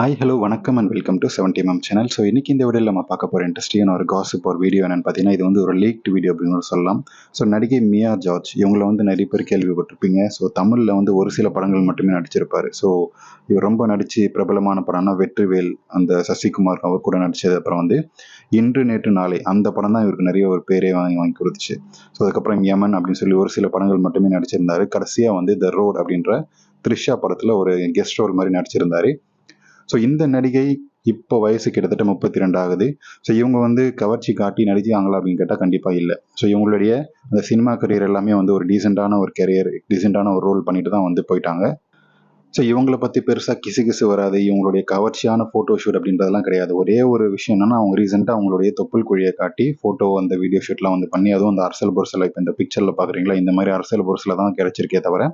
Hi hello வணக்கம் and welcome to 70mm channel. So இன்றைக்கி இந்த வீடியோவில் நம்ம பார்க்க போகிற இன்ட்ரெஸ்டிங்கான ஒரு காசிப் ஒரு வீடியோ என்னென்னு பார்த்தீங்கன்னா, இது வந்து ஒரு லீக்ட் வீடியோ அப்படின்னு சொல்லலாம். ஸோ நடிகை மியா ஜார்ஜ் இவங்கள வந்து நிறைய பேர் கேள்விப்பட்டிருப்பீங்க. ஸோ தமிழில் வந்து ஒரு சில படங்கள் மட்டுமே நடிச்சிருப்பார். ஸோ இவர் ரொம்ப நடித்து பிரபலமான படம்னா வெற்றிவேல், அந்த சசிகுமார் அவர் கூட நடித்தது. அப்புறம் வந்து இன்று நேற்று நாளை அந்த படம் தான் இவருக்கு நிறைய ஒரு பேரே வாங்கி கொடுத்துச்சு. ஸோ அதுக்கப்புறம் யமன் அப்படின்னு சொல்லி ஒரு சில படங்கள் மட்டுமே நடிச்சிருந்தார். கடைசியாக வந்து த ரோட் அப்படின்ற த்ரிஷா படத்தில் ஒரு கெஸ்ட் ரோல் மாதிரி நடிச்சிருந்தார். ஸோ இந்த நடிகை இப்போ வயசு கிட்டத்தட்ட 32 ஆகுது. ஸோ இவங்க வந்து கவர்ச்சி காட்டி நடிச்சாங்களா அப்படின்னு கேட்டால் கண்டிப்பாக இல்லை. ஸோ இவங்களுடைய அந்த சினிமா கரியர் எல்லாமே வந்து ஒரு டீசெண்டான ஒரு கரியர், டீசெண்டான ஒரு ரோல் பண்ணிட்டு தான் வந்து போயிட்டாங்க. ஸோ இவங்கள பற்றி பெருசாக கிசு வராது. இவங்களுடைய கவர்ச்சியான ஃபோட்டோ ஷூட் அப்படின்றதெல்லாம் கிடையாது. ஒரே ஒரு விஷயம் என்னன்னா, அவங்க ரீசெண்டாக அவங்களுடைய தொப்புள் குழியை காட்டி ஃபோட்டோ அந்த வீடியோ ஷூட்லாம் வந்து பண்ணி, அதுவும் அந்த அரசல் பொருசில் இப்போ இந்த பிக்சரில் பார்க்குறீங்களா, இந்த மாதிரி அரசல் பொருசில் தான் கிடைச்சிருக்கே தவிர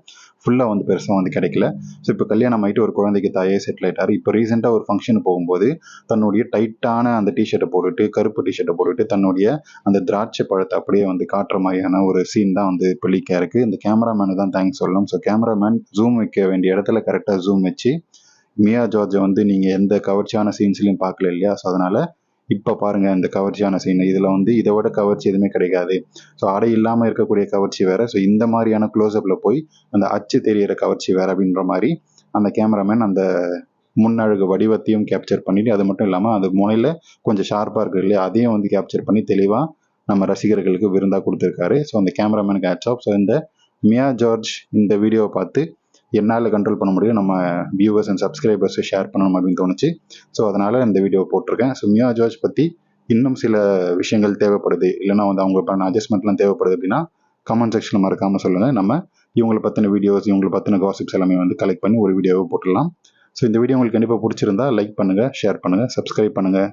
ஃபுல்லாக வந்து பெருசாக வந்து கிடைக்கல. ஸோ இப்போ கல்யாணம் ஆகிட்டு ஒரு குழந்தைக்கு தாயே செட்டில் ஆகிட்டார். இப்போ ரீசெண்டாக ஒரு ஃபங்க்ஷன் போகும்போது தன்னுடைய டைட்டான அந்த டிஷர்ட்டை போட்டுட்டு, கருப்பு டிஷர்ட்டை போட்டுட்டு, தன்னுடைய அந்த திராட்சை பழத்தை அப்படியே வந்து காட்டுற மாதிரியான ஒரு சீன் தான் வந்து இப்போ லீக்காக இருக்குது. இந்த கேமராமேனு தான் தேங்க்ஸ் சொல்லணும். ஸோ கேமராமேன் ஜூம் வைக்க வேண்டிய இடத்துல கரெக்டாக ஜூம் வச்சு மியா ஜார்ஜை வந்து நீங்கள் எந்த கவர்ச்சியான சீன்ஸ்லையும் பார்க்கல இல்லையா? ஸோ அதனால் இப்போ பாருங்கள் இந்த கவர்ச்சியான சீன். இதில் வந்து இதை விட கவர்ச்சி எதுவுமே கிடைக்காது. ஸோ ஆடை இல்லாமல் இருக்கக்கூடிய கவர்ச்சி வேறு. ஸோ இந்த மாதிரியான க்ளோஸ்அப்பில் போய் அந்த அச்சு தெரிகிற கவர்ச்சி வேறு அப்படின்ற மாதிரி அந்த கேமராமேன் அந்த முன்னழகு வடிவத்தையும் கேப்சர் பண்ணிட்டு, அது மட்டும் இல்லாமல் அது முனையில் கொஞ்சம் ஷார்ப்பாக இருக்குது இல்லையா, அதையும் வந்து கேப்சர் பண்ணி தெளிவாக நம்ம ரசிகர்களுக்கு விருந்தாக கொடுத்துருக்காரு. ஸோ அந்த கேமராமேனுக்கு ஹேட்ஸ் ஆஃப். ஸோ இந்த மியா ஜார்ஜ் இந்த வீடியோவை பார்த்து என்னால் கண்ட்ரோல் பண்ண முடியும், நம்ம வியூவர்ஸ் அண்ட் சப்ஸ்கிரைபர்ஸை ஷேர் பண்ணணும் அப்படின்னு தோணுச்சு. ஸோ அதனால் இந்த வீடியோவை போட்டிருக்கேன். ஸோ மியா ஜார்ஜ் பற்றி இன்னும் சில விஷயங்கள் தேவைப்படுது, இல்லைனா வந்து அவங்க பண்ண அட்ஜஸ்ட்மெண்ட்லாம் தேவைப்படுது அப்படின்னா கமெண்ட் செக்ஷனில் மறக்காமல் சொல்லுங்கள். நம்ம இவங்களை பற்றின வீடியோஸ், இவங்களை பற்றின காசிப்ஸ் எல்லாமே வந்து கலெக்ட் பண்ணி ஒரு வீடியோவை போட்டுடலாம். ஸோ இந்த வீடியோ உங்களுக்கு கண்டிப்பாக பிடிச்சிருந்தா லைக் பண்ணுங்கள், ஷேர் பண்ணுங்கள், சப்ஸ்கிரைப் பண்ணுங்கள்.